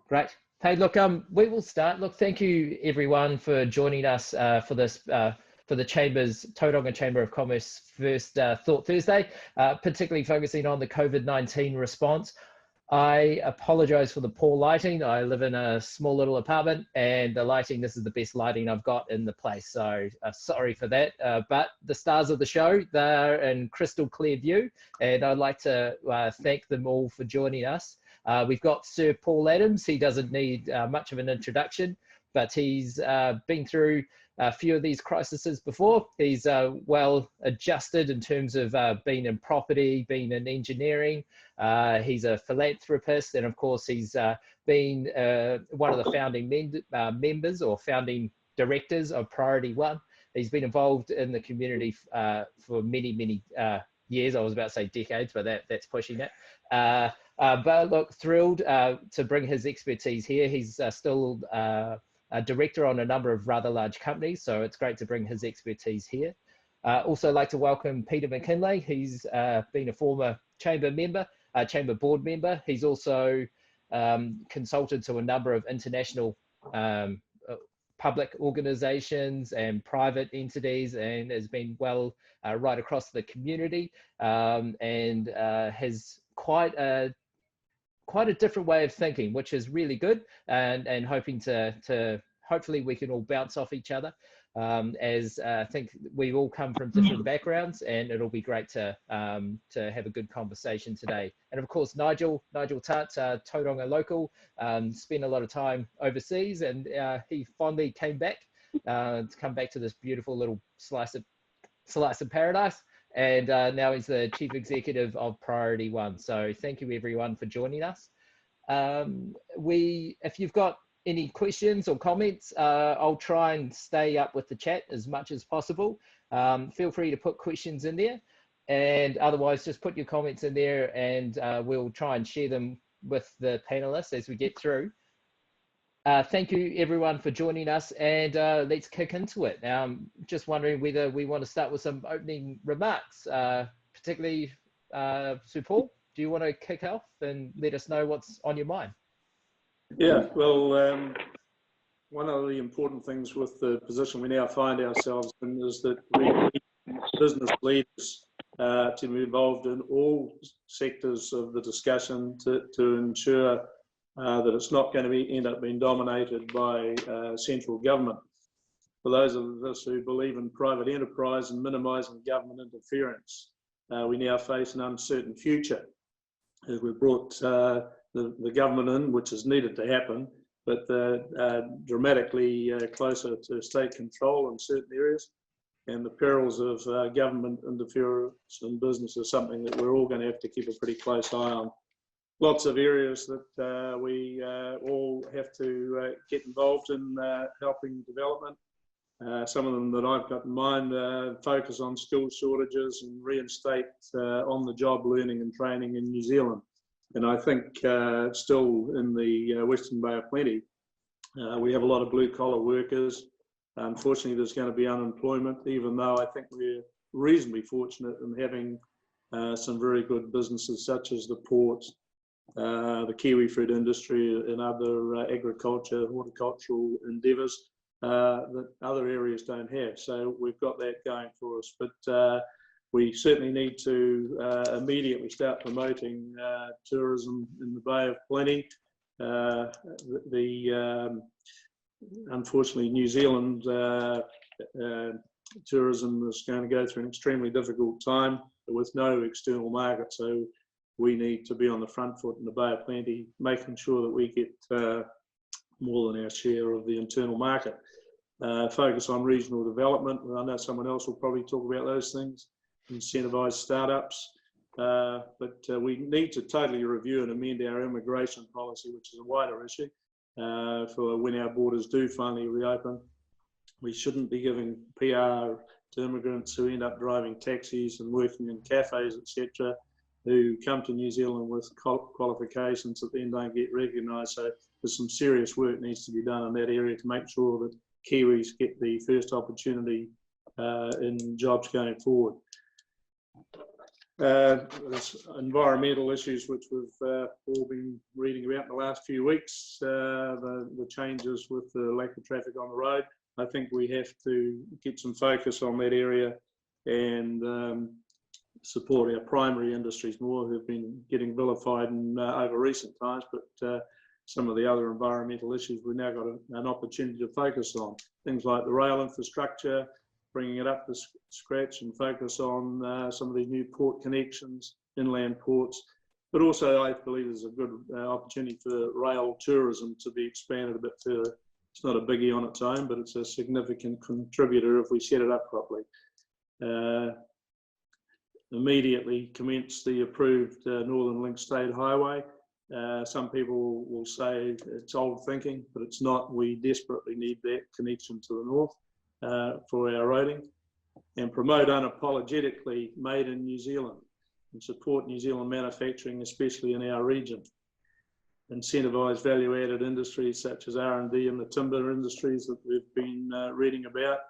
Great. Hey, look, we will start. Look, thank you everyone for joining us for this, for the Tauranga Chamber of Commerce First Thought Thursday, particularly focusing on the COVID-19 response. I apologize for the poor lighting. I live in a small little apartment and the lighting, this is the best lighting I've got in the place. So sorry for that, but the stars of the show, they're in crystal clear view. And I'd like to thank them all for joining us. We've got Sir Paul Adams. He doesn't need much of an introduction, but he's been through a few of these crises before. He's well adjusted in terms of being in property, being in engineering. He's a philanthropist, and of course he's been one of the founding members or founding directors of Priority One. He's been involved in the community for many years. I was about to say decades, but that's pushing it. But look, thrilled to bring his expertise here. He's still a director on a number of rather large companies, so it's great to bring his expertise here. Also like to welcome Peter McKinlay. He's been a former chamber board member. He's also consulted to a number of international public organizations and private entities, and has been well right across the community, and has quite a different way of thinking, which is really good, and hoping to hopefully we can all bounce off each other, as I think we all come from different backgrounds, and it'll be great to have a good conversation today. And of course, Nigel Tutt, Tauranga local, spent a lot of time overseas, and he finally came back to come back to this beautiful little slice of paradise. And now he's the Chief Executive of Priority One. So thank you everyone for joining us. If you've got any questions or comments, I'll try and stay up with the chat as much as possible. Feel free to put questions in there, and otherwise just put your comments in there, and we'll try and share them with the panelists as we get through. Thank you everyone for joining us, and let's kick into it. Just wondering whether we want to start with some opening remarks, particularly Sir Paul, do you want to kick off and let us know what's on your mind? Yeah, well, one of the important things with the position we now find ourselves in is that we need business leaders to be involved in all sectors of the discussion to ensure that it's not going to end up being dominated by central government. For those of us who believe in private enterprise and minimising government interference, we now face an uncertain future. As we've brought the government in, which is needed to happen, but dramatically closer to state control in certain areas, and the perils of government interference in business is something that we're all going to have to keep a pretty close eye on. Lots of areas that we all have to get involved in helping development. Some of them that I've got in mind focus on skill shortages and reinstate on-the-job learning and training in New Zealand. And I think still in the Western Bay of Plenty, we have a lot of blue-collar workers. Unfortunately, there's going to be unemployment, even though I think we're reasonably fortunate in having some very good businesses such as the ports, the kiwi fruit industry and other agriculture, horticultural endeavours that other areas don't have. So we've got that going for us. But we certainly need to immediately start promoting tourism in the Bay of Plenty. Unfortunately, New Zealand tourism is going to go through an extremely difficult time with no external market. So we need to be on the front foot in the Bay of Plenty, making sure that we get more than our share of the internal market. Focus on regional development. I know someone else will probably talk about those things. Incentivise startups. But we need to totally review and amend our immigration policy, which is a wider issue, for when our borders do finally reopen. We shouldn't be giving PR to immigrants who end up driving taxis and working in cafes, etc., who come to New Zealand with qualifications that then don't get recognised. So there's some serious work needs to be done in that area to make sure that Kiwis get the first opportunity in jobs going forward. There's environmental issues which we've all been reading about in the last few weeks, the changes with the lack of traffic on the road. I think we have to get some focus on that area and support our primary industries more, who've been getting vilified over recent times, but some of the other environmental issues we've now got an opportunity to focus on. Things like the rail infrastructure, bringing it up to scratch and focus on some of these new port connections, inland ports. But also I believe there's a good opportunity for rail tourism to be expanded a bit further. It's not a biggie on its own, but it's a significant contributor if we set it up properly. Immediately commence the approved Northern Link State Highway. Some people will say it's old thinking, but it's not. We desperately need that connection to the north for our roading, and promote unapologetically made in New Zealand and support New Zealand manufacturing, especially in our region. Incentivise value-added industries such as R&D and the timber industries that we've been reading about.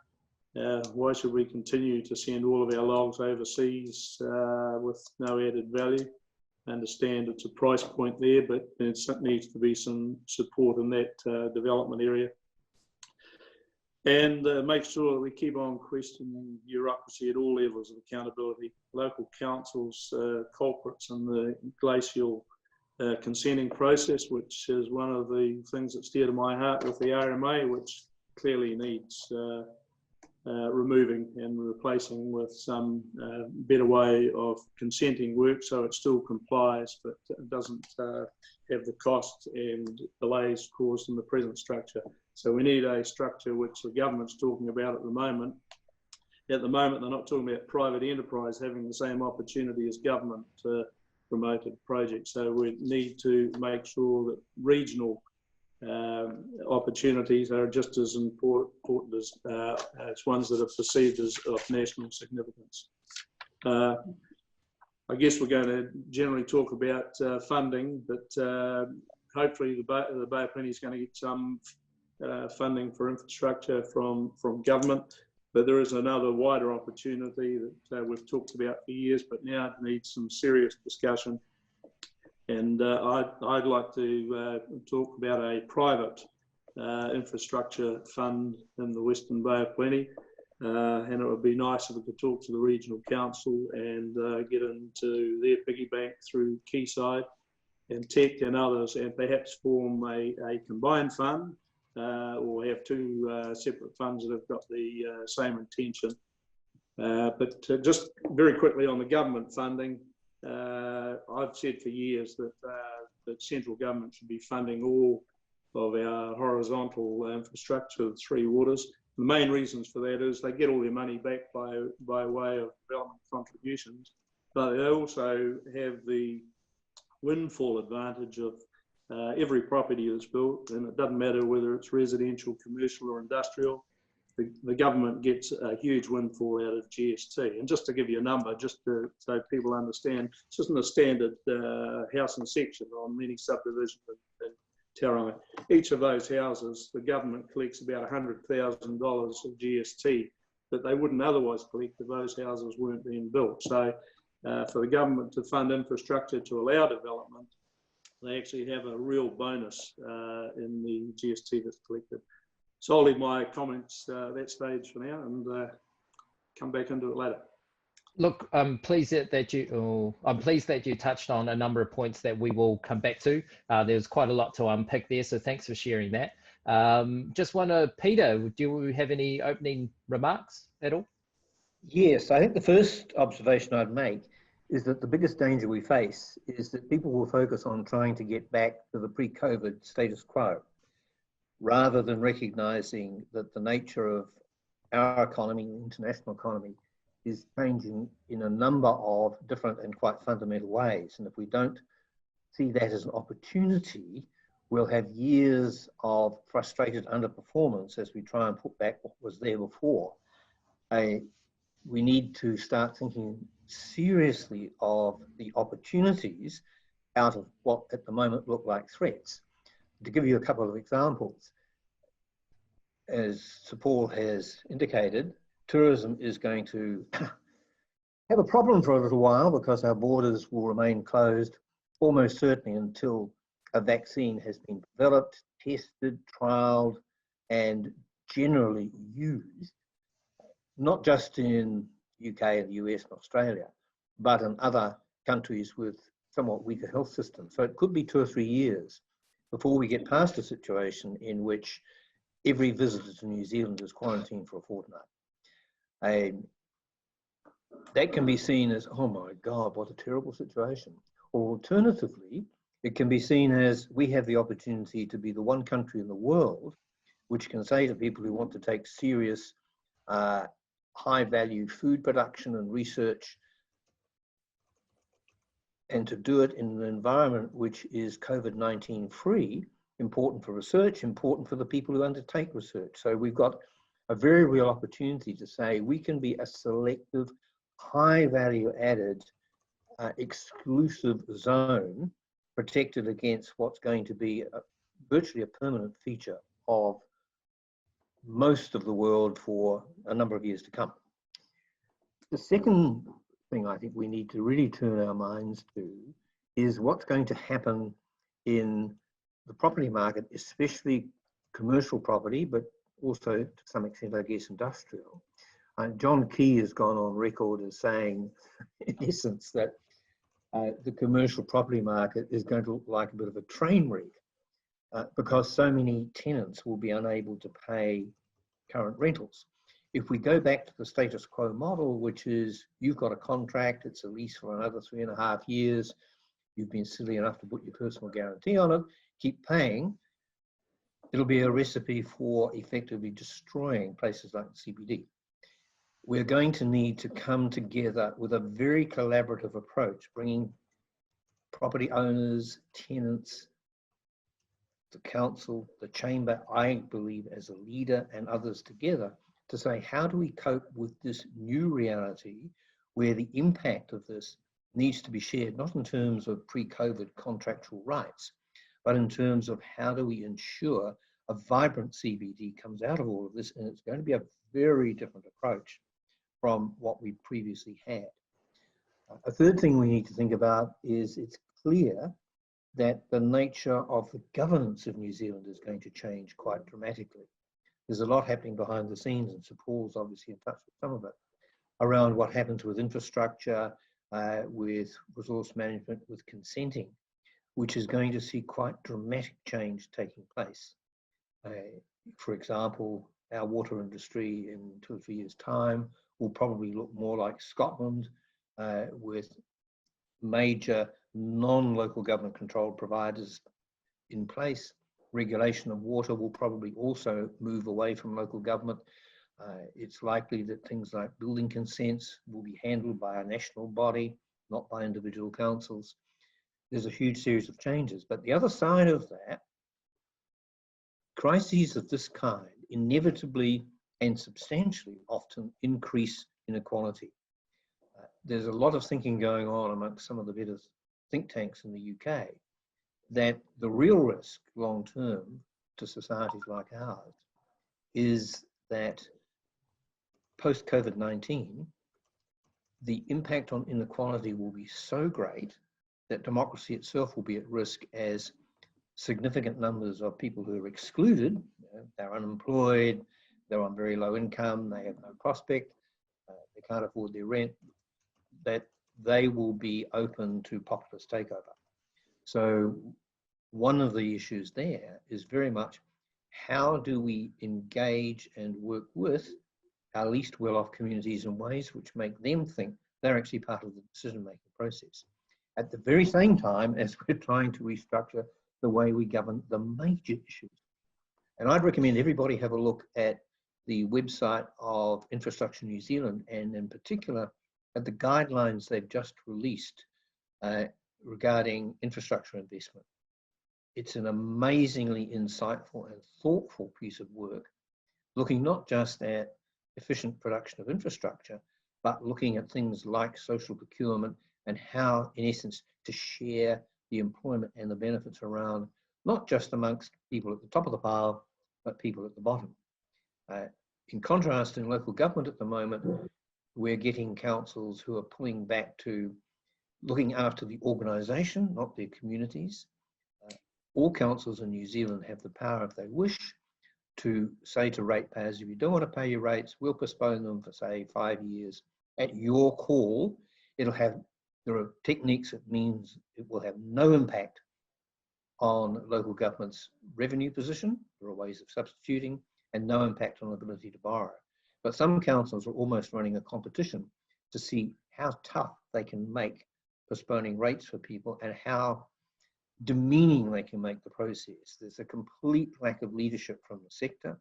Why should we continue to send all of our logs overseas with no added value? Understand it's a price point there, but there needs to be some support in that development area. And make sure that we keep on questioning bureaucracy at all levels of accountability. Local councils, culprits in the glacial consenting process, which is one of the things that's dear to my heart with the RMA, which clearly needs removing and replacing with some better way of consenting work, so it still complies, but it doesn't have the costs and delays caused in the present structure. So we need a structure which the government's talking about at the moment. At the moment, they're not talking about private enterprise having the same opportunity as government promoted projects. So we need to make sure that regional opportunities are just as important as ones that are perceived as of national significance. I guess we're going to generally talk about funding, but hopefully the Bay of Plenty is going to get some funding for infrastructure from government. But there is another wider opportunity that we've talked about for years, but now it needs some serious discussion. And I'd like to talk about a private infrastructure fund in the Western Bay of Plenty. And it would be nice if we could talk to the regional council and get into their piggy bank through Quayside and Tech and others, and perhaps form a combined fund or have two separate funds that have got the same intention. But just very quickly on the government funding, I've said for years that central government should be funding all of our horizontal infrastructure, the three waters. The main reasons for that is they get all their money back by way of development contributions, but they also have the windfall advantage of every property that's built, and it doesn't matter whether it's residential, commercial or industrial, the government gets a huge windfall out of GST. And just to give you a number, just so people understand, this isn't a standard house and section on many subdivisions in Tauranga. Each of those houses, the government collects about $100,000 of GST that they wouldn't otherwise collect if those houses weren't being built. So for the government to fund infrastructure to allow development, they actually have a real bonus in the GST that's collected. So I'll leave my comments at that stage for now and come back into it later. Look, I'm pleased that you touched on a number of points that we will come back to. There's quite a lot to unpick there, so thanks for sharing that. Just wonder, Peter, do you have any opening remarks at all? Yes, I think the first observation I'd make is that the biggest danger we face is that people will focus on trying to get back to the pre-COVID status quo, rather than recognizing that the nature of our economy, the international economy, is changing in a number of different and quite fundamental ways. And if we don't see that as an opportunity, we'll have years of frustrated underperformance as we try and put back what was there before. We need to start thinking seriously of the opportunities out of what at the moment look like threats. To give you a couple of examples, as Sir Paul has indicated, tourism is going to have a problem for a little while because our borders will remain closed almost certainly until a vaccine has been developed, tested, trialed, and generally used, not just in UK and the US and Australia, but in other countries with somewhat weaker health systems. So it could be 2 or 3 years before we get past a situation in which every visitor to New Zealand is quarantined for a fortnight. And that can be seen as, oh my God, what a terrible situation. Or alternatively, it can be seen as we have the opportunity to be the one country in the world which can say to people who want to take serious high-value food production and research, and to do it in an environment which is COVID-19 free, important for research, important for the people who undertake research. So we've got a very real opportunity to say we can be a selective, high value added, exclusive zone protected against what's going to be virtually a permanent feature of most of the world for a number of years to come. The second thing I think we need to really turn our minds to is what's going to happen in the property market, especially commercial property, but also to some extent, I guess, industrial. John Key has gone on record as saying, in essence, that the commercial property market is going to look like a bit of a train wreck because so many tenants will be unable to pay current rentals. If we go back to the status quo model, which is you've got a contract, it's a lease for another 3.5 years, you've been silly enough to put your personal guarantee on it, keep paying, it'll be a recipe for effectively destroying places like the CBD. We're going to need to come together with a very collaborative approach, bringing property owners, tenants, the council, the chamber, I believe as a leader, and others together to say, how do we cope with this new reality where the impact of this needs to be shared, not in terms of pre-COVID contractual rights, but in terms of how do we ensure a vibrant CBD comes out of all of this, and it's going to be a very different approach from what we previously had. A third thing we need to think about is it's clear that the nature of the governance of New Zealand is going to change quite dramatically. There's a lot happening behind the scenes, and Sir Paul's obviously in touch with some of it, around what happens with infrastructure, with resource management, with consenting, which is going to see quite dramatic change taking place. For example, our water industry in 2 or 3 years' time will probably look more like Scotland, with major non-local government controlled providers in place. Regulation of water will probably also move away from local government. It's likely that things like building consents will be handled by a national body, not by individual councils. There's a huge series of changes. But the other side of that, crises of this kind inevitably and substantially often increase inequality. There's a lot of thinking going on amongst some of the better think tanks in the UK that the real risk long term to societies like ours is that post COVID-19, the impact on inequality will be so great that democracy itself will be at risk, as significant numbers of people who are excluded, they're unemployed, they're on very low income, they have no prospect, they can't afford their rent, that they will be open to populist takeover. So one of the issues there is very much how do we engage and work with our least well-off communities in ways which make them think they're actually part of the decision-making process, at the very same time as we're trying to restructure the way we govern the major issues. And I'd recommend everybody have a look at the website of Infrastructure New Zealand, and in particular at the guidelines they've just released regarding infrastructure investment. It's an amazingly insightful and thoughtful piece of work, looking not just at efficient production of infrastructure, but looking at things like social procurement and how, in essence, to share the employment and the benefits around, not just amongst people at the top of the pile, but people at the bottom. In contrast, in local government at the moment, we're getting councils who are pulling back to looking after the organisation, not their communities. All councils in New Zealand have the power, if they wish, to say to ratepayers, if you don't want to pay your rates, we'll postpone them for, say, 5 years. At your call, there are techniques that means it will have no impact on local government's revenue position. There are ways of substituting, and no impact on ability to borrow. But some councils are almost running a competition to see how tough they can make postponing rates for people and how demeaning they can make the process. There's a complete lack of leadership from the sector,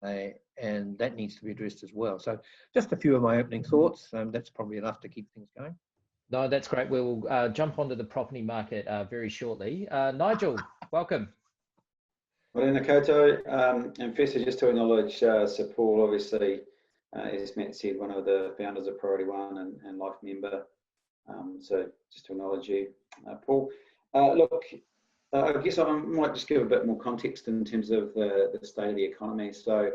and that needs to be addressed as well. So just a few of my opening thoughts. That's probably enough to keep things going. No, that's great. We'll jump onto the property market very shortly. Nigel, welcome. Morena koutou, and firstly just to acknowledge Sir Paul, obviously, as Matt said, one of the founders of Priority One and life member. So just to acknowledge you, Paul. Look, I guess I might just give a bit more context in terms of the state of the economy. So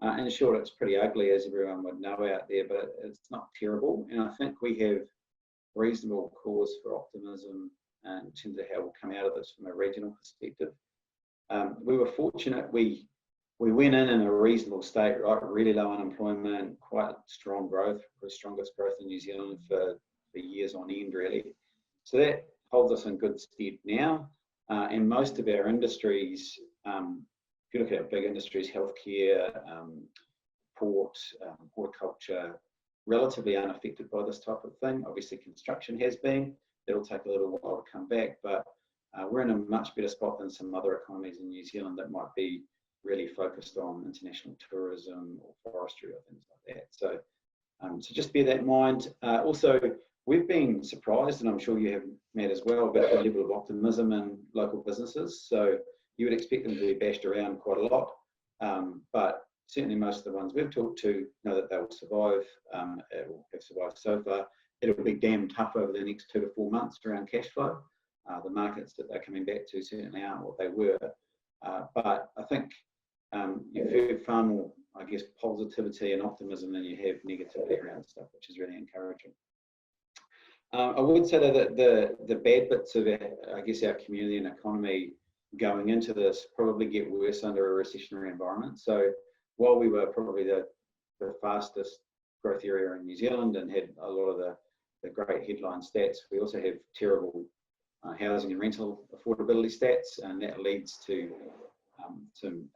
in short, it's pretty ugly, as everyone would know out there, but it's not terrible. And I think we have reasonable cause for optimism in terms of how we'll come out of this from a regional perspective. We were fortunate, we went in a reasonable state, right? Really low unemployment, quite strong growth, the strongest growth in New Zealand for years on end, really. So that holds us in good stead now. And most of our industries, if you look at our big industries, healthcare, port, horticulture, relatively unaffected by this type of thing. Obviously, construction has been. That'll take a little while to come back, but we're in a much better spot than some other economies in New Zealand that might be really focused on international tourism or forestry or things like that. So, so just bear that in mind. Also, we've been surprised, and I'm sure you have, Matt, as well, about the level of optimism in local businesses. So you would expect them to be bashed around quite a lot, but certainly most of the ones we've talked to know that they will survive, have survived so far. It'll be damn tough over the next 2 to 4 months around cash flow. The markets that they're coming back to certainly aren't what they were. But I think you've heard far more, I guess, positivity and optimism than you have negativity around stuff, which is really encouraging. I would say that the bad bits of our, I guess, our community and economy going into this probably get worse under a recessionary environment. So while we were probably the fastest growth area in New Zealand and had a lot of the great headline stats, we also have terrible housing and rental affordability stats, and that leads to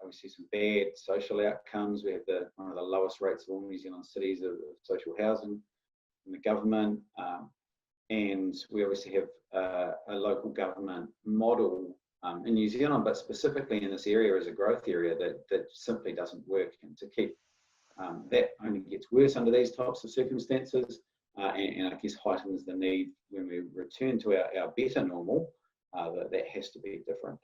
obviously some bad social outcomes. We have one of the lowest rates of all New Zealand cities of social housing in the government, and we obviously have a local government model in New Zealand, but specifically in this area as a growth area that simply doesn't work, and to keep that only gets worse under these types of circumstances. And I guess heightens the need when we return to our better normal, that has to be different.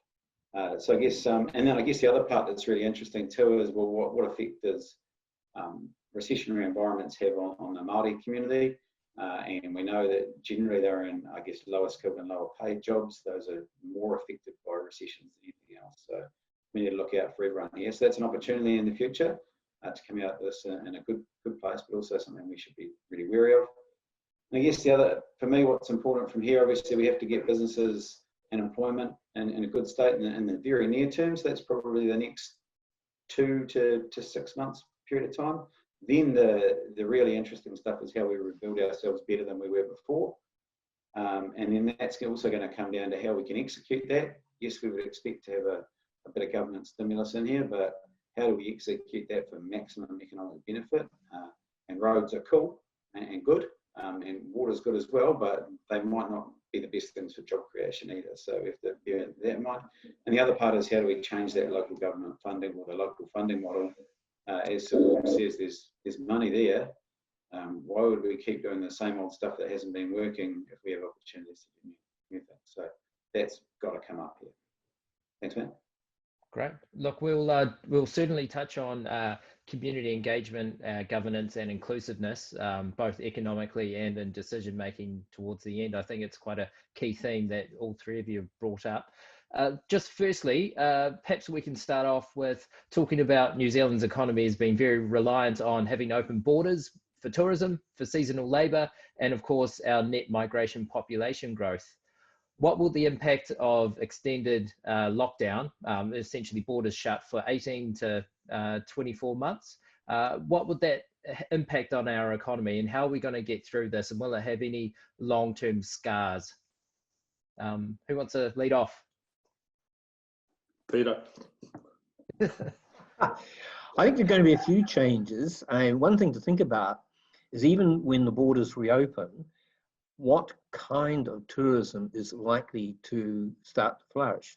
So I guess, and then I guess the other part that's really interesting too is, well, what effect does recessionary environments have on the Māori community? And we know that generally they're in, I guess, lower skilled and lower paid jobs. Those are more affected by recessions than anything else. So we need to look out for everyone here. So that's an opportunity in the future to come out of this in a good place, but also something we should be really wary of. And I guess the other, for me, what's important from here, obviously we have to get businesses and employment in a good state in the very near term. So that's probably the next 2 to 6 months period of time. Then the really interesting stuff is how we rebuild ourselves better than we were before. And then that's also going to come down to how we can execute that. Yes, we would expect to have a bit of government stimulus in here, but how do we execute that for maximum economic benefit? And roads are cool and good, and water's good as well, but they might not be the best things for job creation either. So we have to bear that in mind. And the other part is, how do we change that local government funding or the local funding model? As Sir says, there's money there. Why would we keep doing the same old stuff that hasn't been working if we have opportunities to do new things? So that's got to come up here. Thanks, man. Great. Look, we'll certainly touch on community engagement, governance, and inclusiveness, both economically and in decision making towards the end. I think it's quite a key theme that all three of you have brought up. Just firstly, perhaps we can start off with talking about New Zealand's economy has been very reliant on having open borders for tourism, for seasonal labour, and of course our net migration population growth. What will the impact of extended lockdown, essentially borders shut for 18 to 24 months, what would that impact on our economy, and how are we going to get through this, and will it have any long-term scars? Who wants to lead off? Peter. I think there are going to be a few changes, and one thing to think about is even when the borders reopen, what kind of tourism is likely to start to flourish?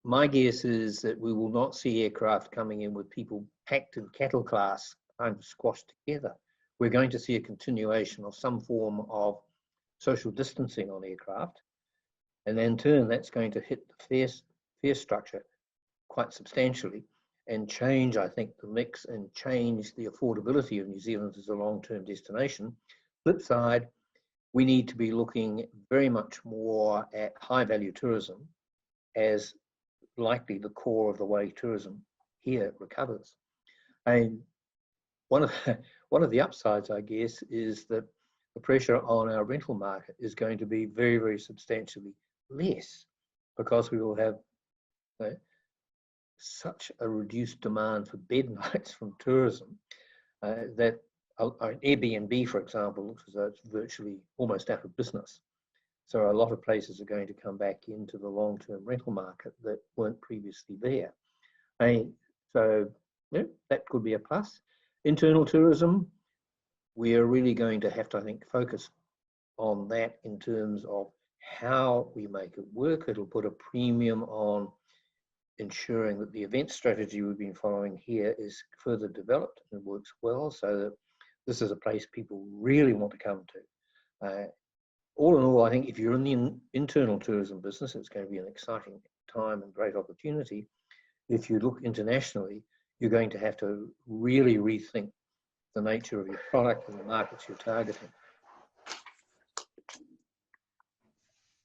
My guess is that we will not see aircraft coming in with people packed in cattle class kind of squashed together. We're going to see a continuation of some form of social distancing on aircraft, and in turn that's going to hit the fare structure quite substantially and change, I think, the mix and change the affordability of New Zealand as a long-term destination. Flip side, we need to be looking very much more at high-value tourism as likely the core of the way tourism here recovers. And one of the upsides, I guess, is that the pressure on our rental market is going to be very, very substantially less, because we will have such a reduced demand for bed nights from tourism that Airbnb, for example, looks as though it's virtually almost out of business. So a lot of places are going to come back into the long-term rental market that weren't previously there. So that could be a plus. Internal tourism, we are really going to have to, I think, focus on that in terms of how we make it work. It'll put a premium on ensuring that the event strategy we've been following here is further developed and works well, so that this is a place people really want to come to. All in all, I think if you're in the internal tourism business, it's going to be an exciting time and great opportunity. If you look internationally, you're going to have to really rethink the nature of your product and the markets you're targeting.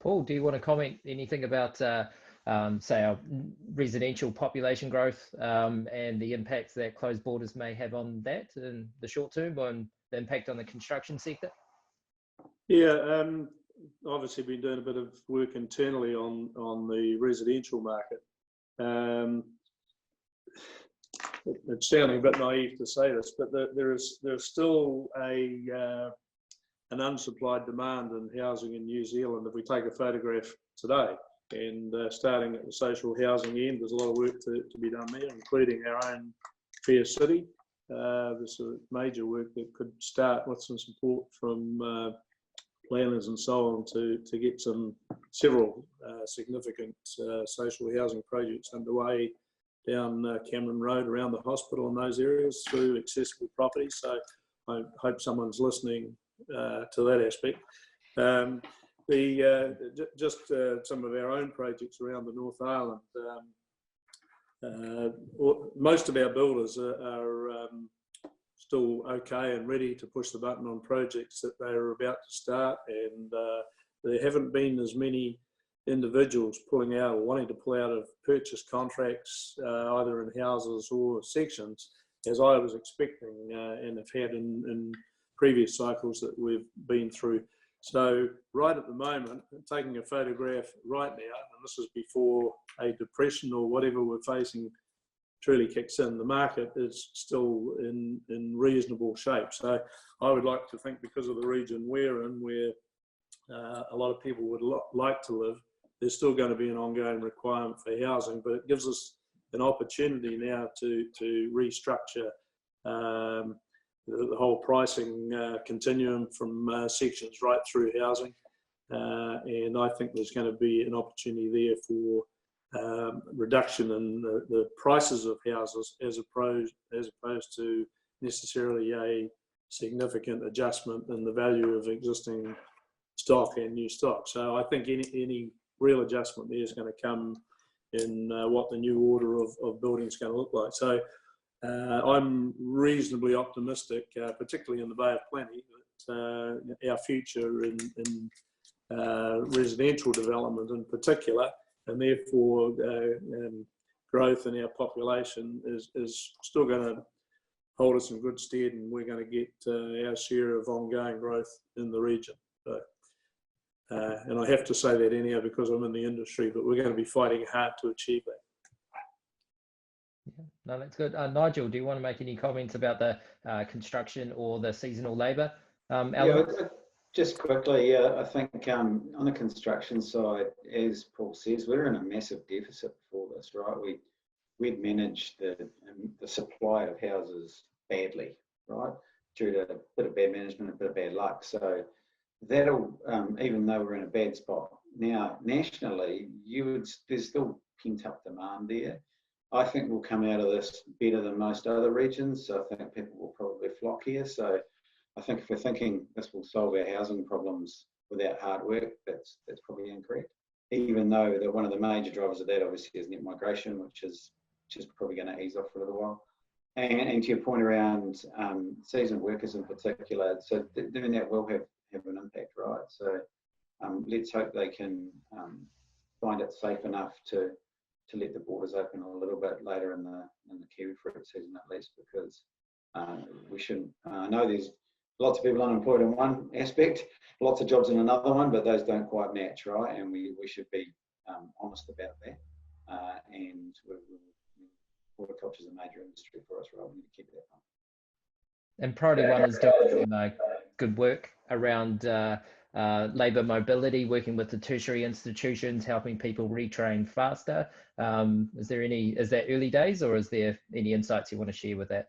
Paul, do you want to comment anything about, say, our residential population growth and the impacts that closed borders may have on that in the short term, on the impact on the construction sector? Yeah, obviously been doing a bit of work internally on the residential market. It's sounding a bit naive to say this, but there's still an unsupplied demand in housing in New Zealand. If we take a photograph today, and starting at the social housing end, there's a lot of work to be done there, including our own fair city. There's a major work that could start with some support from planners and so on to get several significant social housing projects underway down Cameron Road around the hospital in those areas through accessible property. So I hope someone's listening to that aspect. Just some of our own projects around the North Island. Most of our builders are still okay and ready to push the button on projects that they are about to start, and there haven't been as many individuals pulling out or wanting to pull out of purchase contracts either in houses or sections as I was expecting and have had in previous cycles that we've been through. So right at the moment, taking a photograph right now, and this is before a depression or whatever we're facing truly kicks in, the market is still in reasonable shape. So I would like to think, because of the region we're in, where a lot of people would like to live, there's still going to be an ongoing requirement for housing, but it gives us an opportunity now to restructure the whole pricing continuum from sections right through housing. And I think there's going to be an opportunity there for reduction in the prices of houses as opposed to necessarily a significant adjustment in the value of existing stock and new stock. So I think any real adjustment there is going to come in what the new order of building is going to look like. So I'm reasonably optimistic, particularly in the Bay of Plenty, that our future in residential development in particular, and therefore growth in our population is still going to hold us in good stead, and we're going to get our share of ongoing growth in the region. So, and I have to say that anyhow because I'm in the industry, but we're going to be fighting hard to achieve that. Yeah, no, that's good. Nigel, do you want to make any comments about the construction or the seasonal labour? Yeah, just quickly, I think on the construction side, as Paul says, we're in a massive deficit for this, right? We'd managed the supply of houses badly, right, due to a bit of bad management, a bit of bad luck. So that'll, even though we're in a bad spot now nationally, there's still pent up demand there. I think we'll come out of this better than most other regions. So I think people will probably flock here. So I think if we're thinking this will solve our housing problems without hard work, that's probably incorrect. Even though one of the major drivers of that obviously is net migration, which is probably going to ease off for a little while. And to your point around seasonal workers in particular, so doing that will have an impact, right? So let's hope they can find it safe enough to let the borders open a little bit later in the kiwi fruit season at least, because we shouldn't. I know there's lots of people unemployed in one aspect, lots of jobs in another one, but those don't quite match, right? And we should be honest about that. And horticulture is a major industry for us, right? We need to keep that up. And Priority One is doing some good work around labour mobility, working with the tertiary institutions, helping people retrain faster. Is that early days, or is there any insights you want to share with that?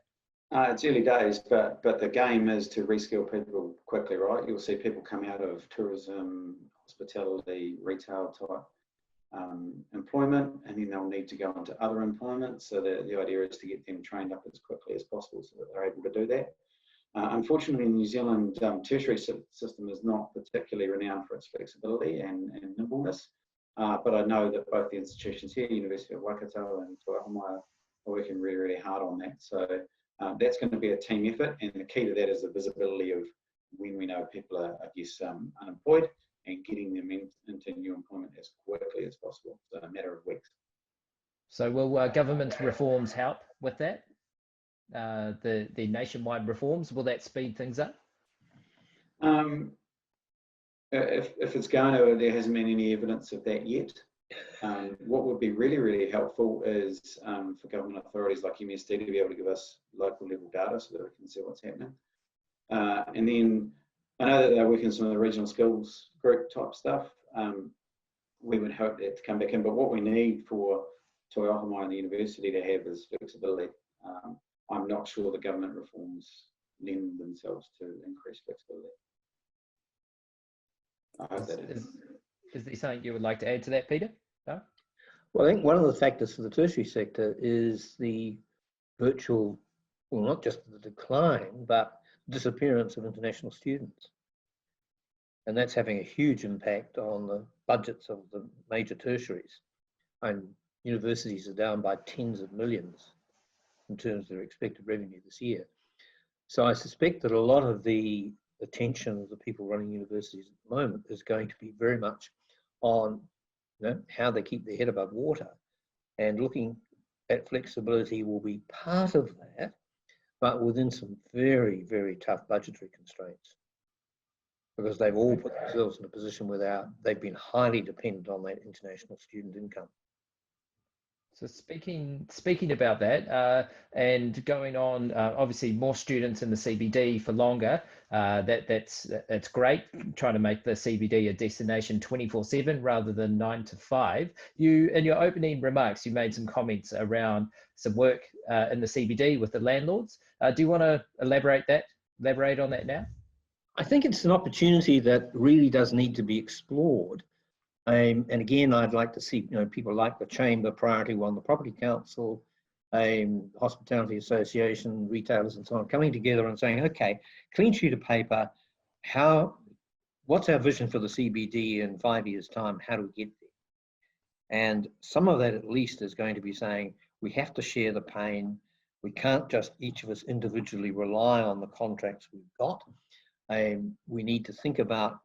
It's early days, but the game is to reskill people quickly, right? You'll see people come out of tourism, hospitality, retail type employment, and then they'll need to go into other employment. So the idea is to get them trained up as quickly as possible so that they're able to do that. Unfortunately, New Zealand tertiary system is not particularly renowned for its flexibility and nimbleness, but I know that both the institutions here, University of Waikato and Tutt, are working really, really hard on that. So that's going to be a team effort, and the key to that is the visibility of when we know people are, I guess, unemployed, and getting them into new employment as quickly as possible. So a matter of weeks. So will government reforms help with that? The nationwide reforms, will that speed things up? If it's going to, there hasn't been any evidence of that yet. What would be really, really helpful is for government authorities like MSD to be able to give us local level data so that we can see what's happening. And then I know that they're working some of the regional skills group type stuff. We would hope that to come back in, but what we need for Tauranga and the university to have is flexibility. I'm not sure the government reforms lend themselves to increased flexibility. I hope that is. Is there something you would like to add to that, Peter? No? Well, I think one of the factors for the tertiary sector is the virtual, well, not just the decline, but disappearance of international students. And that's having a huge impact on the budgets of the major tertiaries. And universities are down by tens of millions in terms of their expected revenue this year. So I suspect that a lot of the attention of the people running universities at the moment is going to be very much on how they keep their head above water, and looking at flexibility will be part of that, but within some very, very tough budgetary constraints, because they've all put themselves in a position where they've been highly dependent on that international student income. So speaking about that, and going on, obviously more students in the CBD for longer. That's great. Trying to make the CBD a destination 24/7 rather than 9 to 5. You, in your opening remarks, you made some comments around some work in the CBD with the landlords. Do you want to elaborate on that now? I think it's an opportunity that really does need to be explored. And again, I'd like to see people like the Chamber, Priority One, the Property Council, Hospitality Association, retailers and so on, coming together and saying, okay, clean sheet of paper, what's our vision for the CBD in 5 years' time? How do we get there? And some of that at least is going to be saying, we have to share the pain. We can't just each of us individually rely on the contracts we've got. We need to think about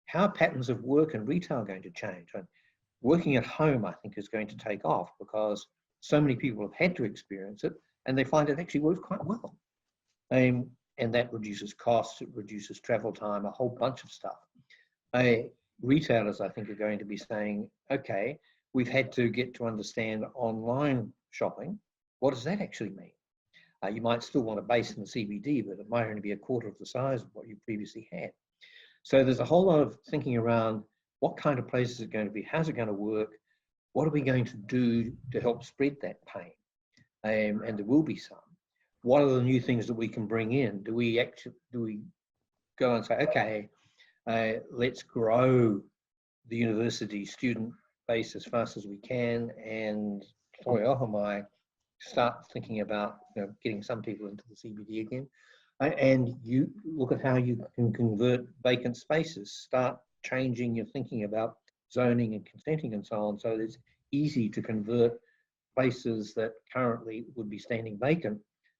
how patterns of work and retail are going to change. And working at home, I think, is going to take off because so many people have had to experience it, and they find it actually works quite well. And that reduces costs, it reduces travel time, a whole bunch of stuff. Retailers, I think, are going to be saying, okay, we've had to get to understand online shopping. What does that actually mean? You might still want a base in the CBD, but it might only be a quarter of the size of what you previously had. So there's a whole lot of thinking around what kind of place is it going to be? How's it going to work? What are we going to do to help spread that pain? And there will be some. What are the new things that we can bring in? Do we go and say, okay, let's grow the university student base as fast as we can, and start thinking about getting some people into the CBD again. And you look at how you can convert vacant spaces, start changing your thinking about zoning and consenting and so on, so that it's easy to convert places that currently would be standing vacant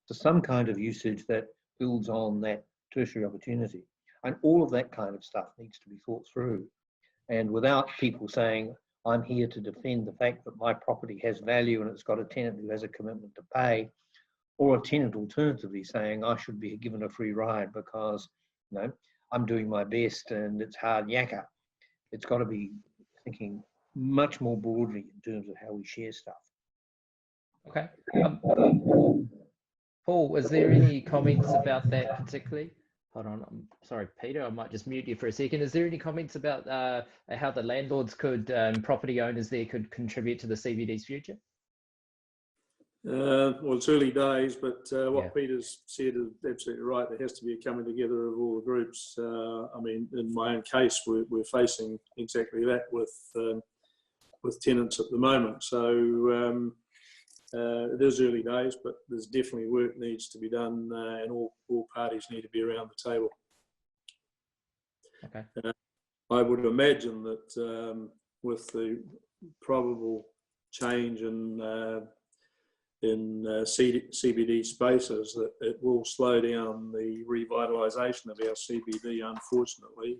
to some kind of usage that builds on that tertiary opportunity. And all of that kind of stuff needs to be thought through. And without people saying, I'm here to defend the fact that my property has value and it's got a tenant who has a commitment to pay, or a tenant alternatively saying, I should be given a free ride because I'm doing my best and it's hard yakka. It's got to be thinking much more broadly in terms of how we share stuff. Okay. Paul, is there any comments about that particularly? Hold on, I'm sorry, Peter, I might just mute you for a second. Is there any comments about how the landlords could, property owners there could contribute to the CBD's future? Well, it's early days, but what Peter's said is absolutely right. There has to be a coming together of all the groups. I mean, in my own case, we're facing exactly that with tenants at the moment. So it is early days, but there's definitely work needs to be done, and all parties need to be around the table. Okay. I would imagine that with the probable change in CBD spaces, that it will slow down the revitalisation of our CBD, unfortunately.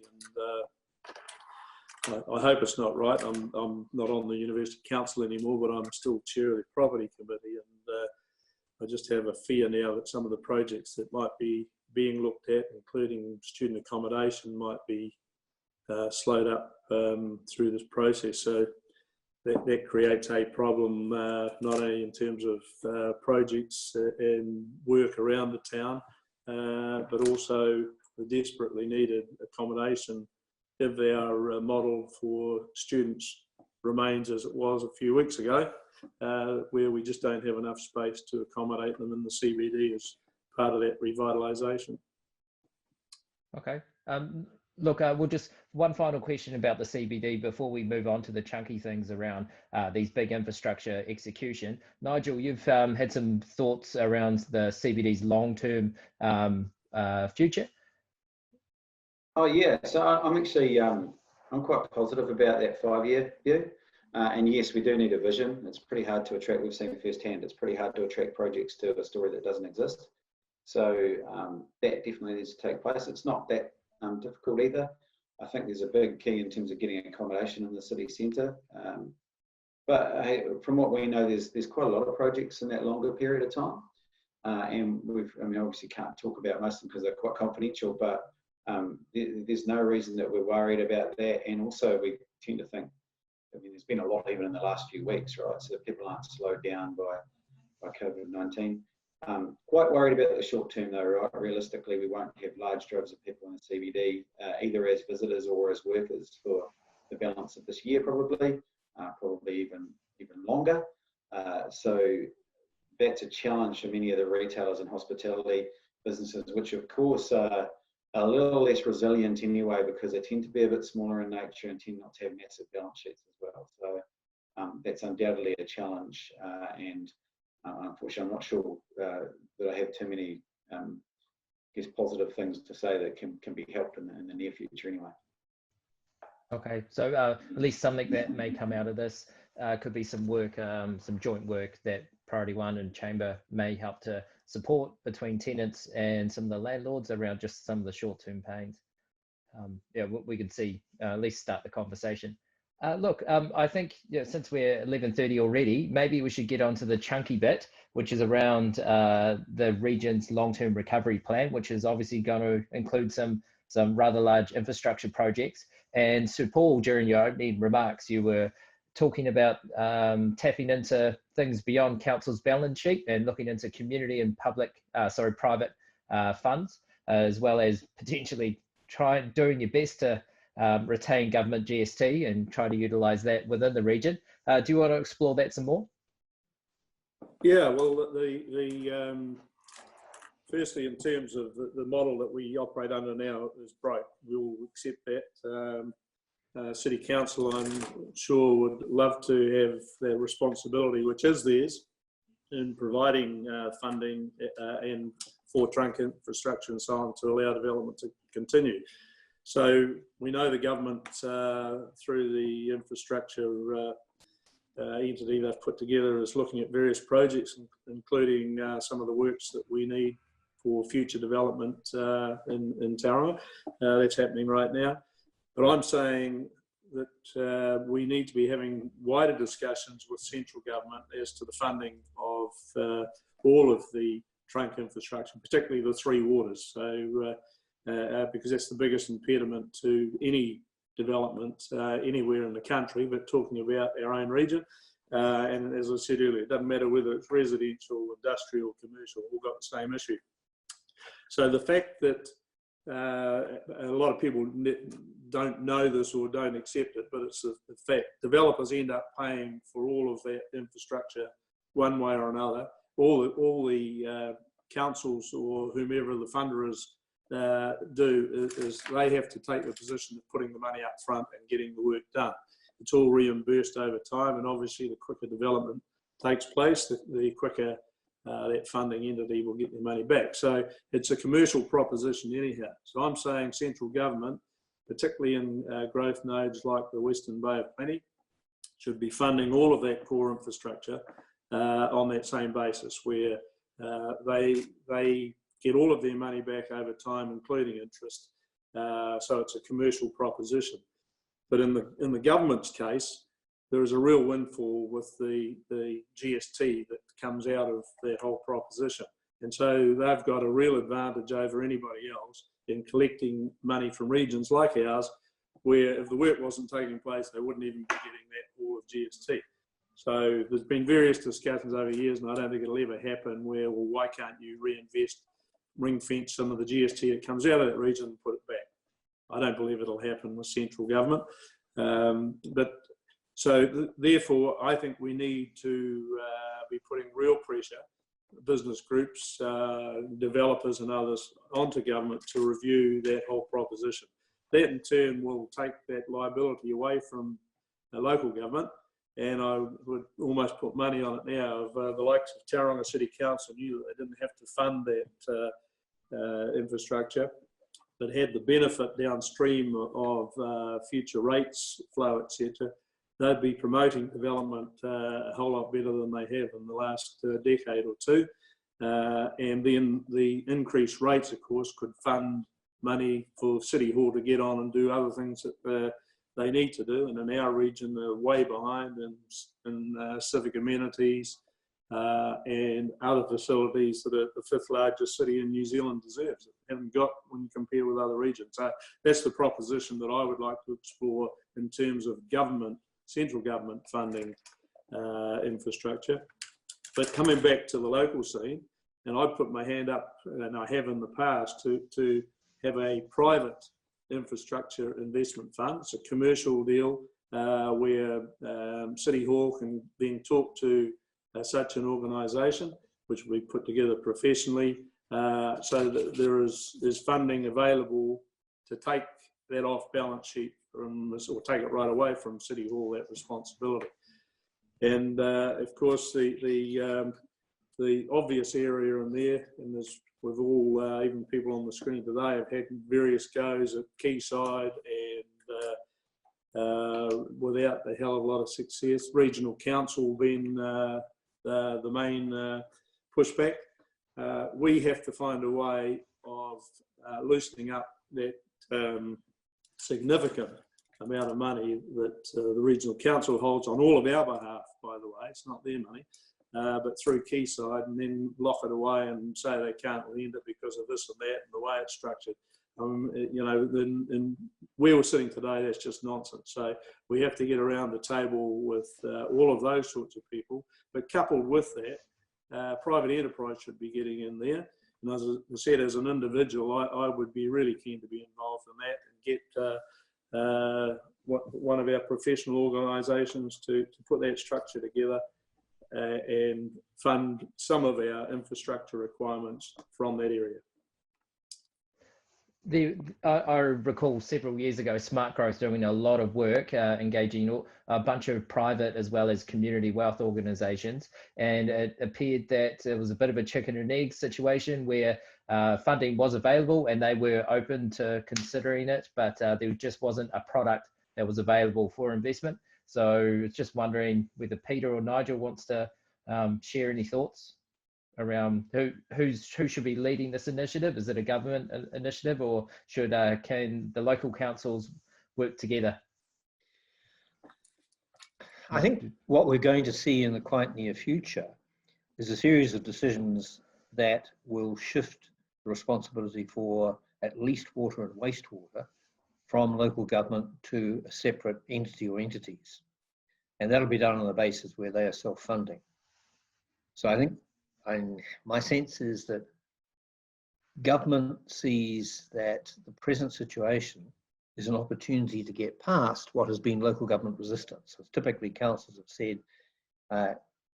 And I hope it's not right. I'm not on the University Council anymore, but I'm still chair of the property committee, and I just have a fear now that some of the projects that might be being looked at, including student accommodation, might be slowed up through this process. So that creates a problem, not only in terms of projects and work around the town, but also the desperately needed accommodation if our model for students remains as it was a few weeks ago, where we just don't have enough space to accommodate them in the CBD as part of that revitalisation. Okay. Look, we'll just one final question about the CBD before we move on to the chunky things around these big infrastructure execution. Nigel, you've had some thoughts around the CBD's long-term future. Oh yeah, so I'm actually I'm quite positive about that 5-year view. And yes, we do need a vision. It's pretty hard to attract. We've seen firsthand. It's pretty hard to attract projects to a story that doesn't exist. So that definitely needs to take place. It's not that difficult either. I think there's a big key in terms of getting accommodation in the city centre. But from what we know, there's quite a lot of projects in that longer period of time. And obviously can't talk about most of them because they're quite confidential, but there's no reason that we're worried about that. And also we tend to think, there's been a lot even in the last few weeks, right? So people aren't slowed down by COVID-19. Quite worried about the short term though, right? Realistically, we won't have large droves of people in the CBD, either as visitors or as workers for the balance of this year, probably even longer. So that's a challenge for many of the retailers and hospitality businesses, which of course are a little less resilient anyway, because they tend to be a bit smaller in nature and tend not to have massive balance sheets as well. So that's undoubtedly a challenge, and unfortunately, I'm not sure that I have too many, positive things to say that can be helped in the near future anyway. Okay, so at least something that may come out of this could be some work, some joint work that Priority One and Chamber may help to support between tenants and some of the landlords around just some of the short-term pains. We could see at least start the conversation. Look, I think since we're 11:30 already, maybe we should get on to the chunky bit, which is around the region's long-term recovery plan, which is obviously going to include some rather large infrastructure projects. And Sir Paul, during your opening remarks, you were talking about tapping into things beyond council's balance sheet and looking into community and private funds, as well as potentially doing your best to retain government GST and try to utilise that within the region. Do you want to explore that some more? Yeah, well, firstly, in terms of the model that we operate under now is broke. We'll accept that. City Council, I'm sure, would love to have their responsibility, which is theirs, in providing funding and for trunk infrastructure and so on to allow development to continue. So we know the government, through the infrastructure entity they've put together, is looking at various projects, including some of the works that we need for future development in Tauranga. That's happening right now. But I'm saying that we need to be having wider discussions with central government as to the funding of all of the trunk infrastructure, particularly the three waters. So because that's the biggest impediment to any development anywhere in the country, but talking about our own region. And as I said earlier, it doesn't matter whether it's residential, industrial, commercial, all got the same issue. So the fact that a lot of people don't know this or don't accept it, but it's a fact. Developers end up paying for all of that infrastructure one way or another. All the councils or whomever the funder is do is they have to take the position of putting the money up front and getting the work done. It's all reimbursed over time, and obviously the quicker development takes place, the quicker that funding entity will get their money back. So it's a commercial proposition anyhow. So I'm saying central government, particularly in growth nodes like the Western Bay of Plenty, should be funding all of that core infrastructure on that same basis, where they get all of their money back over time, including interest. So it's a commercial proposition. But in the government's case, there is a real windfall with the GST that comes out of that whole proposition. And so they've got a real advantage over anybody else in collecting money from regions like ours, where if the work wasn't taking place, they wouldn't even be getting that all of GST. So there's been various discussions over years, and I don't think it'll ever happen where, well, why can't you reinvest, ring fence some of the GST that comes out of that region and put it back? I don't believe it'll happen with central government. Therefore, I think we need to be putting real pressure, business groups, developers and others, onto government to review that whole proposition. That in turn will take that liability away from local government, and I would almost put money on it now. If the likes of Tauranga City Council knew that they didn't have to fund that infrastructure, but had the benefit downstream of future rates flow, etc., they'd be promoting development a whole lot better than they have in the last decade or two. And then the increased rates, of course, could fund money for City Hall to get on and do other things that they need to do. And in our region, they're way behind in civic amenities and other facilities that are the fifth largest city in New Zealand deserves. It haven't got when you compare with other regions. So that's the proposition that I would like to explore in terms of government, central government funding infrastructure. But coming back to the local scene, and I put my hand up, and I have in the past, to have a private infrastructure investment fund. It's a commercial deal where City Hall can then talk to such an organisation, which will be put together professionally, so that there's funding available to take that off balance sheet from, or take it right away from City Hall, that responsibility. And of course, the obvious area in there, and we've all, even people on the screen today, have had various goes at Quayside and without a hell of a lot of success. Regional Council being the main pushback. We have to find a way of loosening up that significant amount of money that the regional council holds on all of our behalf, by the way. It's not their money, but through Quayside, and then lock it away and say they can't lend it because of this and that and the way it's structured. You know, and where we're sitting today, that's just nonsense. So we have to get around the table with all of those sorts of people. But coupled with that, private enterprise should be getting in there. And as I said, as an individual, I would be really keen to be involved in that and get one of our professional organisations to put that structure together and fund some of our infrastructure requirements from that area. I recall several years ago, Smart Growth doing a lot of work engaging a bunch of private as well as community wealth organisations, and it appeared that it was a bit of a chicken and egg situation where funding was available and they were open to considering it, but there just wasn't a product that was available for investment. So just wondering whether Peter or Nigel wants to share any thoughts around who should be leading this initiative. Is it a government initiative, or can the local councils work together? I think what we're going to see in the quite near future is a series of decisions that will shift the responsibility for at least water and wastewater from local government to a separate entity or entities. And that'll be done on the basis where they are self-funding. So I think my sense is that government sees that the present situation is an opportunity to get past what has been local government resistance. So typically councils have said,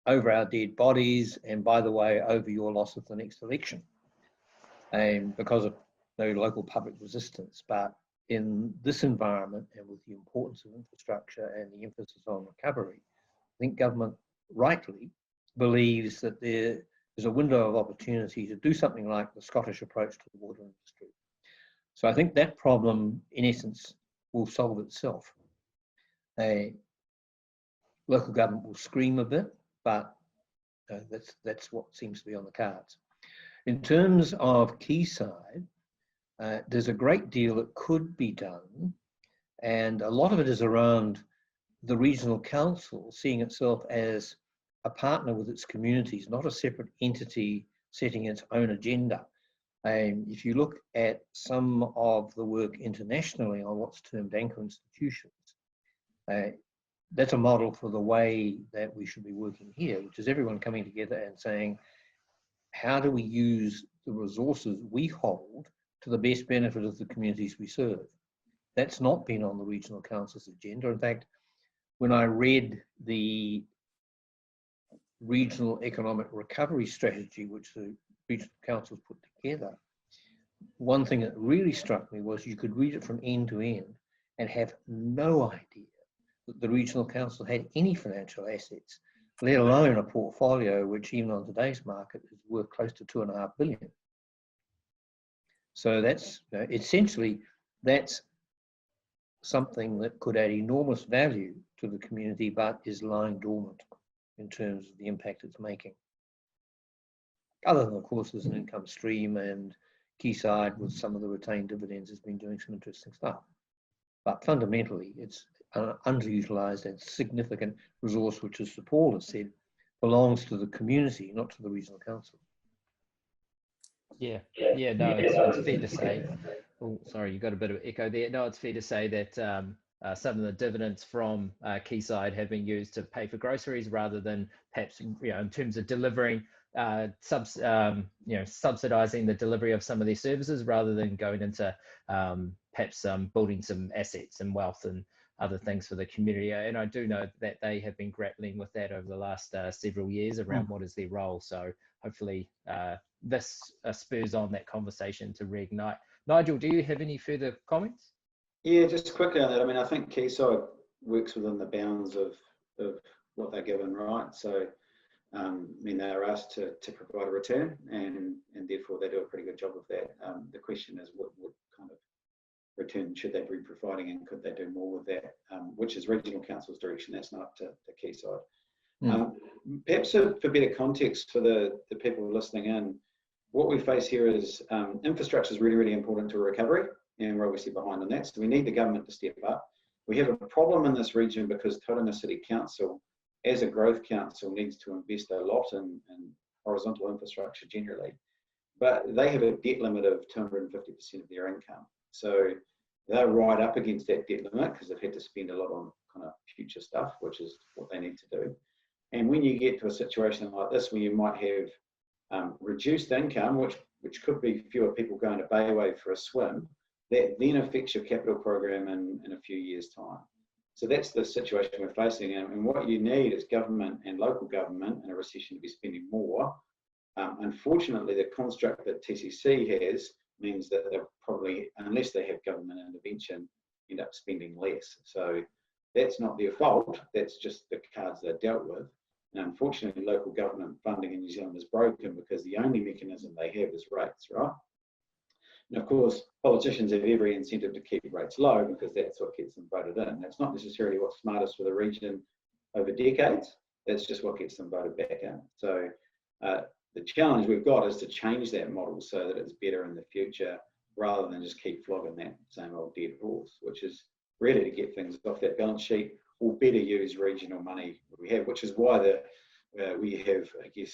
over our dead bodies, and by the way, over your loss of the next election, and because of no local public resistance. But in this environment, and with the importance of infrastructure and the emphasis on recovery, I think government rightly believes that there is a window of opportunity to do something like the Scottish approach to the water industry. So I think that problem, in essence, will solve itself. Local government will scream a bit, but that's what seems to be on the cards. In terms of Quayside, there's a great deal that could be done, and a lot of it is around the regional council seeing itself as a partner with its communities, not a separate entity setting its own agenda. If you look at some of the work internationally on what's termed anchor institutions, that's a model for the way that we should be working here, which is everyone coming together and saying, how do we use the resources we hold to the best benefit of the communities we serve? That's not been on the regional council's agenda. In fact, when I read the regional economic recovery strategy, which the regional councils put together, one thing that really struck me was you could read it from end to end and have no idea that the regional council had any financial assets, let alone a portfolio which even on today's market is worth close to $2.5 billion. So that's essentially, that's something that could add enormous value to the community, but is lying dormant in terms of the impact it's making. Other than, of course, there's an income stream, and Quayside, with some of the retained dividends, has been doing some interesting stuff. But fundamentally, it's an underutilised and significant resource, which, as Sir Paul has said, belongs to the community, not to the regional council. Yeah, no, it's fair to say. Oh, sorry, you got a bit of echo there. No, it's fair to say that some of the dividends from Quayside have been used to pay for groceries rather than perhaps, in terms of delivering, subsidising the delivery of some of their services rather than going into perhaps building some assets and wealth and other things for the community. And I do know that they have been grappling with that over the last several years around what is their role. So hopefully this spurs on that conversation to reignite. Nigel, do you have any further comments? Yeah, just quickly on that. I mean, I think Quayside works within the bounds of what they're given, right? So, I mean, they are asked to provide a return, and therefore they do a pretty good job of that. The question is, what kind of return should they be providing, and could they do more with that? Which is regional council's direction. That's not up to Quayside. Perhaps for better context for the people listening in, what we face here is infrastructure is really, really important to recovery, and we're obviously behind on that. So we need the government to step up. we have a problem in this region because Tauranga City Council, as a growth council, needs to invest a lot in horizontal infrastructure generally, but they have a debt limit of 250% of their income. So they're right up against that debt limit because they've had to spend a lot on kind of future stuff, which is what they need to do. And when you get to a situation like this, where you might have reduced income, which could be fewer people going to Bayway for a swim, that then affects your capital program in a few years' time. So that's the situation we're facing. And what you need is government and local government in a recession to be spending more. Unfortunately, the construct that TCC has means that they'll probably, unless they have government intervention, end up spending less. So that's not their fault, that's just the cards they're dealt with. And unfortunately, local government funding in New Zealand is broken because the only mechanism they have is rates, right? And of course, politicians have every incentive to keep rates low because that's what gets them voted in. That's not necessarily what's smartest for the region over decades, that's just what gets them voted back in. So the challenge we've got is to change that model so that it's better in the future rather than just keep flogging that same old dead horse, which is really to get things off that balance sheet or better use regional money we have, which is why we have, I guess,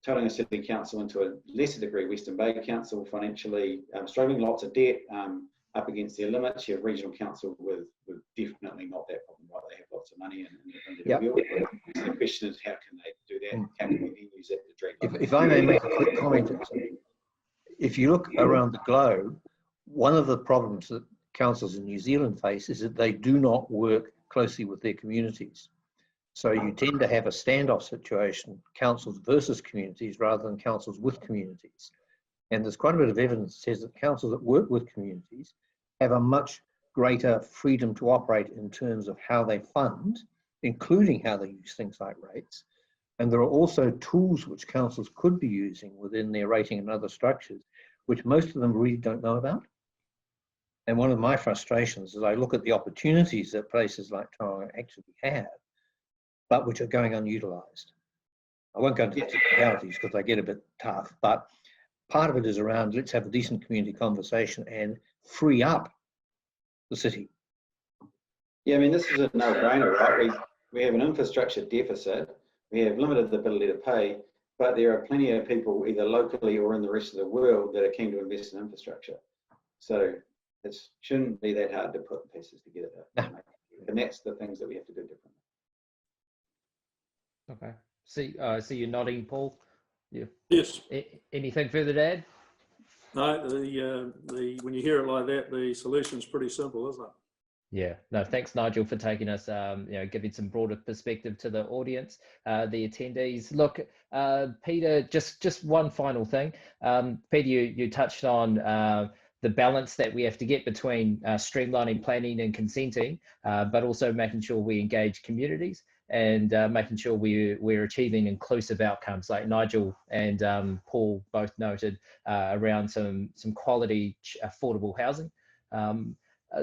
Tauranga City Council, and to a lesser degree Western Bay Council, financially struggling, lots of debt, up against their limits. Your regional council with definitely not that problem, right? They have lots of money and Yep. So the question is, how can they do that? How can we then use that to drag? If I may make a quick comment, if you look around the globe, one of the problems that councils in New Zealand face is that they do not work closely with their communities. So you tend to have a standoff situation, councils versus communities, rather than councils with communities. And there's quite a bit of evidence that says that councils that work with communities have a much greater freedom to operate in terms of how they fund, including how they use things like rates. And there are also tools which councils could be using within their rating and other structures, which most of them really don't know about. And one of my frustrations is I look at the opportunities that places like Tauranga actually have, but which are going unutilized. I won't go into the technicalities because they get a bit tough, but part of it is around, let's have a decent community conversation and free up the city. Yeah, I mean, this is a no-brainer, right? We have an infrastructure deficit, we have limited ability to pay, but there are plenty of people either locally or in the rest of the world that are keen to invest in infrastructure. So it shouldn't be that hard to put the pieces together. And that's the things that we have to do differently. Okay. See you're nodding, Paul. Yeah. Yes. Anything further to add? No, when you hear it like that, the solution's pretty simple, isn't it? Yeah, no, thanks, Nigel, for taking us, giving some broader perspective to the audience, the attendees. Look, Peter, just one final thing. Peter, you touched on the balance that we have to get between streamlining planning and consenting, but also making sure we engage communities and making sure we're achieving inclusive outcomes, like Nigel and Paul both noted, around some quality, affordable housing.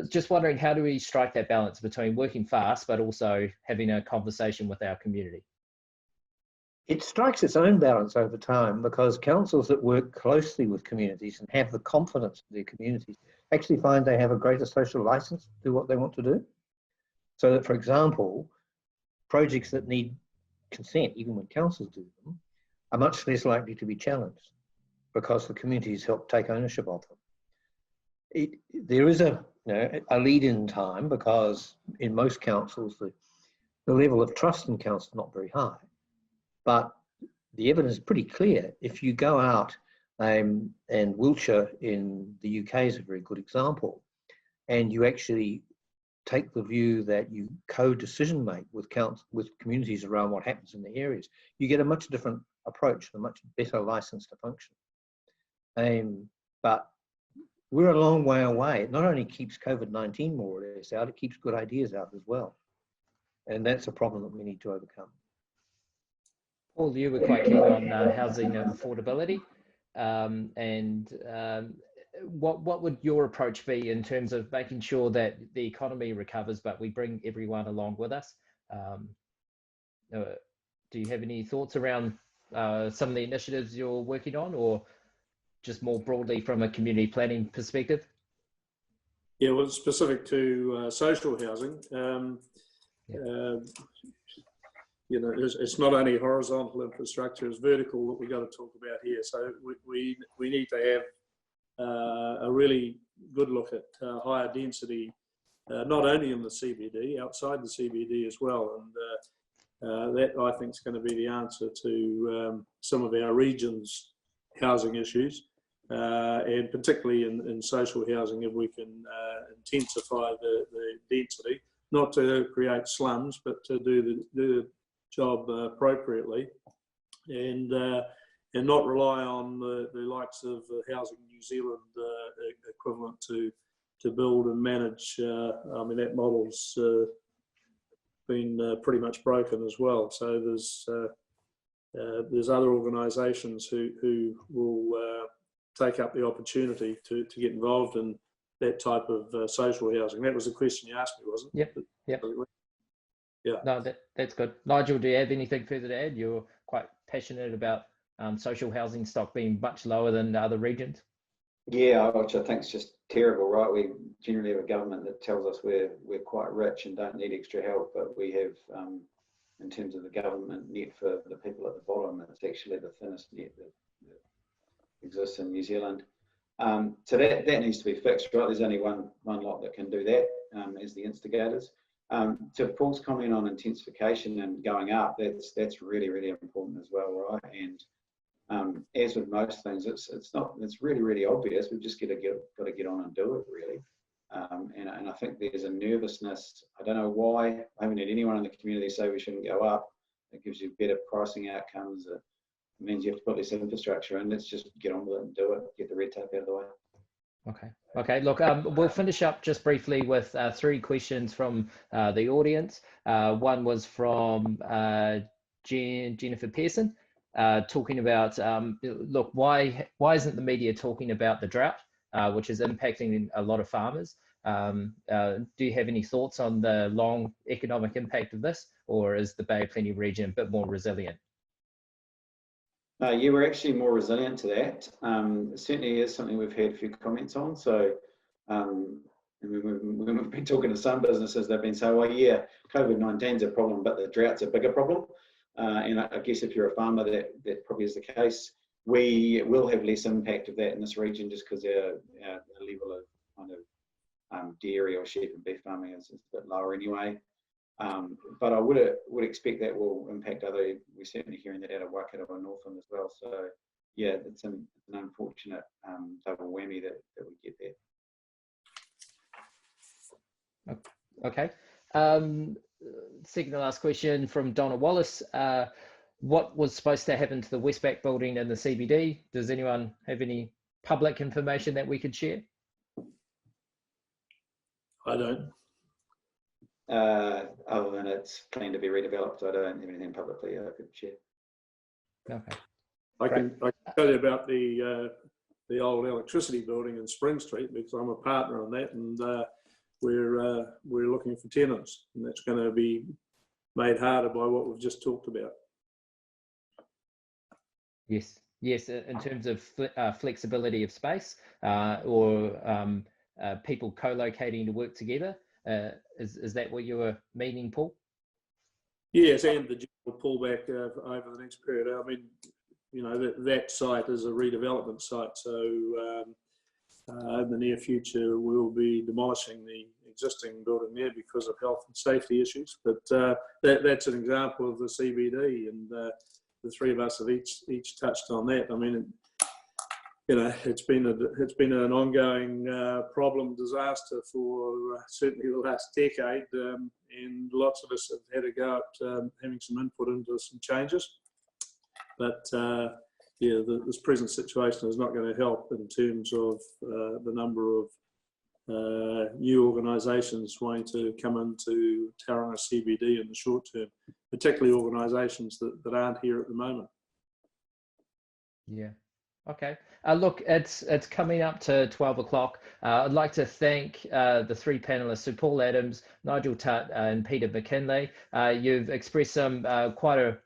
Just wondering, how do we strike that balance between working fast but also having a conversation with our community? It strikes its own balance over time because councils that work closely with communities and have the confidence of their communities actually find they have a greater social license to do what they want to do. So that, for example, projects that need consent, even when councils do them, are much less likely to be challenged because the communities help take ownership of them. There is a lead-in time because in most councils, the level of trust in council is not very high. But the evidence is pretty clear. If you go out, and Wiltshire in the UK is a very good example, and you actually take the view that you co-decision make with communities around what happens in the areas, you get a much different approach, a much better license to function. But we're a long way away. It not only keeps COVID-19 more or less out, it keeps good ideas out as well. And that's a problem that we need to overcome. Paul, you were quite keen on housing affordability, what would your approach be in terms of making sure that the economy recovers, but we bring everyone along with us? Do you have any thoughts around some of the initiatives you're working on, or just more broadly from a community planning perspective? Yeah, well, specific to social housing, you know, it's not only horizontal infrastructure, it's vertical that we've got to talk about here. So we need to have a really good look at higher density, not only in the CBD, outside the CBD as well. And that, I think, is going to be the answer to some of our region's housing issues, and particularly in social housing, if we can intensify the density, not to create slums, but to do the job appropriately, and not rely on the likes of Housing New Zealand equivalent to build and manage. I mean, that model's been pretty much broken as well. So there's other organisations who will take up the opportunity to get involved in that type of social housing. That was the question you asked me, wasn't it? Yep. Yep. Yeah. No, that's good. Nigel, do you have anything further to add? You're quite passionate about social housing stock being much lower than other regions. Yeah, which I think is just terrible, right? We generally have a government that tells us we're quite rich and don't need extra help, but we have, in terms of the government net for the people at the bottom, it's actually the thinnest net that exists in New Zealand. So that needs to be fixed, right? There's only one lot that can do that, as the instigators. To Paul's comment on intensification and going up, that's really, really important as well, right? And as with most things, it's really, really obvious. We've just got to get on and do it, really. And I think there's a nervousness. I don't know why. I haven't had anyone in the community say we shouldn't go up. It gives you better pricing outcomes. It means you have to put less infrastructure in. Let's just get on with it and do it. Get the red tape out of the way. Okay. Look, we'll finish up just briefly with 3 questions from the audience. One was from Jennifer Pearson, talking about, look, why isn't the media talking about the drought, which is impacting a lot of farmers? Do you have any thoughts on the long economic impact of this, or is the Bay of Plenty region a bit more resilient? Yeah, we're actually more resilient to that. It certainly is something we've had a few comments on. So when we've been talking to some businesses, they've been saying, well, yeah, COVID-19 is a problem, but the drought's a bigger problem. And I guess if you're a farmer, that probably is the case. We will have less impact of that in this region just because our level of kind of dairy or sheep and beef farming is a bit lower anyway. But I would expect that will impact other. We're certainly hearing that out of Waikato and Northland as well. So yeah, it's an unfortunate double whammy that we get there. Okay. Second to last question from Donna Wallace. What was supposed to happen to the Westpac building in the CBD? Does anyone have any public information that we could share? I don't. Other than it's planned to be redeveloped, I don't have anything publicly I could share. Okay. I can tell you about the old electricity building in Spring Street because I'm a partner on that, and we're looking for tenants, and that's going to be made harder by what we've just talked about. Yes. In terms of flexibility of space, or people co-locating to work together. Is that what you were meaning, Paul? Yes, and the general pullback over the next period. I mean, you know, that site is a redevelopment site, so in the near future we'll be demolishing the existing building there because of health and safety issues. But that's an example of the CBD, and the 3 of us have each touched on that. I mean, you know, it's been an ongoing problem, disaster for certainly the last decade, and lots of us have had a go at having some input into some changes. But yeah, this present situation is not going to help in terms of the number of new organisations wanting to come into Tauranga CBD in the short term, particularly organisations that aren't here at the moment. Yeah. Okay. Look, it's coming up to 12 o'clock. I'd like to thank the three panelists, so Paul Adams, Nigel Tutt, and Peter McKinlay. You've expressed some quite a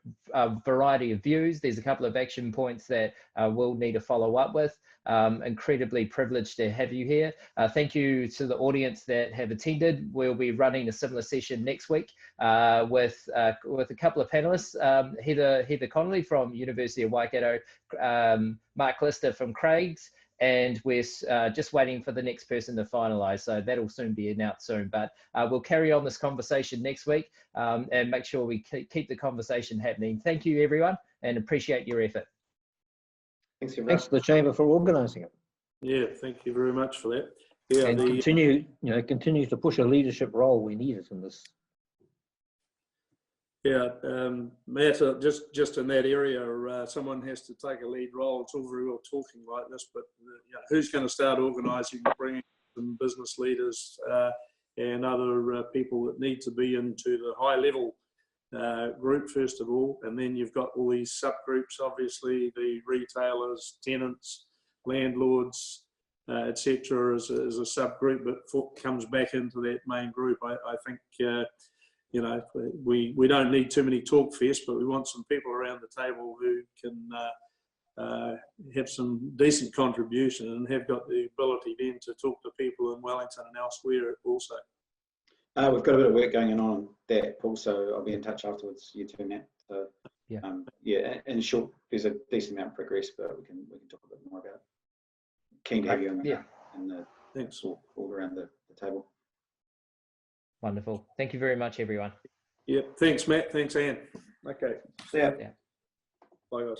variety of views. There's a couple of action points that we'll need to follow up with. Incredibly privileged to have you here. Thank you to the audience that have attended. We'll be running a similar session next week with a couple of panelists, Heather Connolly from University of Waikato, Mark Lister from Craig's, and we're just waiting for the next person to finalise. So that'll soon be announced soon. But we'll carry on this conversation next week and make sure we keep the conversation happening. Thank you, everyone, and appreciate your effort. Thanks, everyone. Thanks to the Chamber for organising it. Yeah, thank you very much for that. Yeah, And continue to push a leadership role. We need it in this. Yeah, Matt, just in that area, someone has to take a lead role. It's all very well talking like this, but who's going to start organising, bringing some business leaders and other people that need to be into the high level group first of all, and then you've got all these subgroups, obviously the retailers, tenants, landlords, etc. as a subgroup, but comes back into that main group. I think we don't need too many talk fests, but we want some people around the table who can have some decent contribution and have got the ability then to talk to people in Wellington and elsewhere also. We've got a bit of work going on that, Paul, so I'll be in touch afterwards, you too, Matt. So, yeah. In short, there's a decent amount of progress, but we can talk a bit more about it. Keen to have you on the Thanks. all around the table. Wonderful. Thank you very much, everyone. Yeah, thanks, Matt. Thanks, Anne. Okay. See ya. Yeah. Bye, guys.